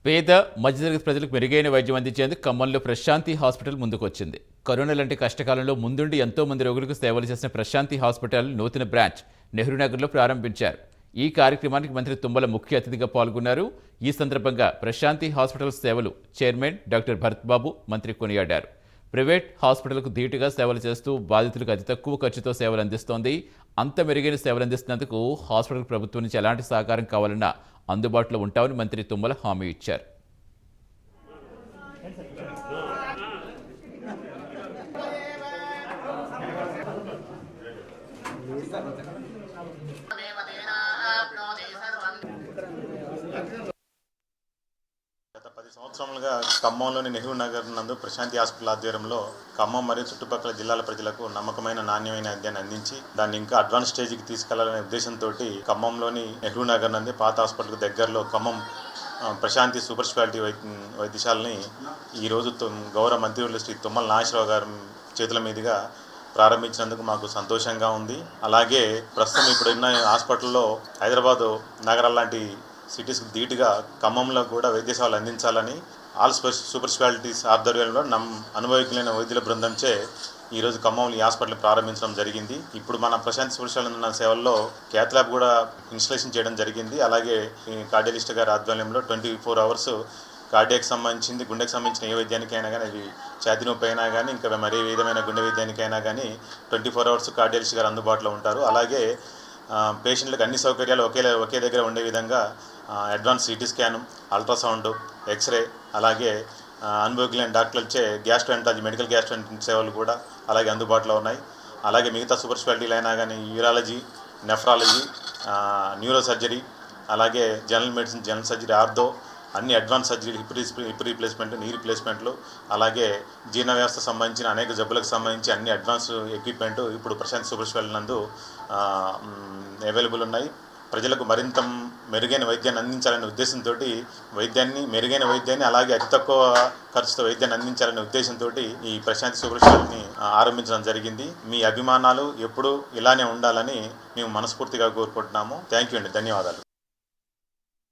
పేద మధ్యతరగతి ప్రజలకు మెరుగైన వైద్యం అందించేందుకు ఖమ్మంలో ప్రశాంతి హాస్పిటల్ ముందుకొచ్చింది. కరోనా లాంటి కష్టకాలంలో ముందుండి ఎంతో మంది రోగులకు సేవలు చేసిన ప్రశాంతి హాస్పిటల్ నూతన బ్రాంచ్ నెహ్రూనగర్లో ప్రారంభించారు. ఈ కార్యక్రమానికి మంత్రి తుమ్మల ముఖ్య అతిథిగా పాల్గొన్నారు. ఈ సందర్భంగా ప్రశాంతి హాస్పిటల్ సేవలు చైర్మన్ డాక్టర్ భరత్ బాబు మంత్రి కొనియాడారు. ప్రైవేట్ హాస్పిటల్కు ధీటుగా సేవలు చేస్తూ బాధితులకు అతి తక్కువ ఖర్చుతో సేవలు అందిస్తోంది. అంత మెరుగైన సేవలు అందిస్తున్నందుకు హాస్పిటల్ ప్రభుత్వం నుంచి ఎలాంటి సహకారం కావాలన్నా అందుబాటులో ఉంటామని మంత్రి తుమ్మల హామీ ఇచ్చారు. గత 10 సంవత్సరాలుగా ఖమ్మంలోని నెహ్రూ నగర్ నందు ప్రశాంతి హాస్పిటల్ ఆధ్వర్యంలో ఖమ్మం మరియు చుట్టుపక్కల జిల్లాల ప్రజలకు నమ్మకమైన నాణ్యమైన వైద్యాన్ని అందించి దాన్ని ఇంకా అడ్వాన్స్ స్టేజ్కి తీసుకెళ్లాలనే ఉద్దేశంతో ఖమ్మంలోని నెహ్రూ నగర్ నందు పాత హాస్పిటల్కి దగ్గరలో ఖమ్మం ప్రశాంతి సూపర్ స్పెషాలిటీ వైద్యశాలని ఈరోజు గౌరవ మంత్రివర్యులు శ్రీ తుమ్మల నాగేశ్వరరావు గారి చేతుల మీదుగా ప్రారంభించినందుకు మాకు సంతోషంగా ఉంది. అలాగే ప్రస్తుతం ఇప్పుడున్న హాస్పిటల్లో హైదరాబాదు నగరాల లాంటి సిటీస్కి ధీటుగా ఖమ్మంలో కూడా వైద్య సేవలు అందించాలని ఆల్ సూపర్ స్పెషాలిటీస్ ఆధ్వర్యంలో అనుభవజ్ఞులైన వైద్యుల బృందంచే ఈరోజు ఖమ్మంలో ఈ హాస్పిటల్ ప్రారంభించడం జరిగింది. ఇప్పుడు మన ప్రశాంత్ సూపర్ స్పెషాలిటీ ఉన్న సేవల్లో క్యాత్ ల్యాబ్ కూడా ఇన్స్టలేషన్ చేయడం జరిగింది. అలాగే కార్డియాలజిస్ట్ గారి ఆధ్వర్యంలో 24 hours కార్డియాకి సంబంధించింది, గుండెకి సంబంధించిన ఏ వైద్యానికైనా కానీ, అది ఛాతీ నొప్పి అయినా కానీ, ఇంకా మరే విధమైన గుండె వైద్యానికైనా కానీ 24 hours కార్డియాలజిస్ట్ గారు అందుబాటులో ఉంటారు. అలాగే పేషెంట్లకు అన్ని సౌకర్యాలు ఒకే దగ్గర ఉండే విధంగా advance CT scan, ultrasound, X-ray, అలాగే అనుభవజ్ఞులైన డాక్టర్లచే గ్యాస్ట్రోఎంట్రాలజీ, మెడికల్ గ్యాస్ట్రోఎంట్రాలజీ సేవలు కూడా అలాగే అందుబాటులో ఉన్నాయి. అలాగే మిగతా సూపర్ స్పెషాలిటీలు అయినా కానీ యూరాలజీ, నెఫ్రాలజీ, న్యూరో సర్జరీ, అలాగే general medicine, general surgery, ortho, అన్ని అడ్వాన్స్ సర్జరీ, హిప్ రీప్లేస్మెంట్, నీ రీప్లేస్మెంట్లు, అలాగే జీర్ణ వ్యవస్థ సంబంధించిన అనేక జబ్బులకు సంబంధించి అన్ని అడ్వాన్స్ ఎక్విప్మెంట్ ఇప్పుడు ప్రశాంత్ సూపర్ స్పెషాలిటీ నందు అవైలబుల్ ఉన్నాయి. ప్రజలకు మరింత మెరుగైన వైద్యాన్ని అందించాలనే ఉద్దేశంతో మెరుగైన వైద్యాన్ని అలాగే అతి తక్కువ ఖర్చుతో వైద్యాన్ని అందించాలనే ఉద్దేశంతో ఈ ప్రశాంతి సూపర్ స్పెషాలిటీని ఆరంభించడం జరిగింది. మీ అభిమానాలు ఎప్పుడూ ఇలానే ఉండాలని మేము మనస్ఫూర్తిగా కోరుకుంటున్నాము. థ్యాంక్ యూ అండి, ధన్యవాదాలు.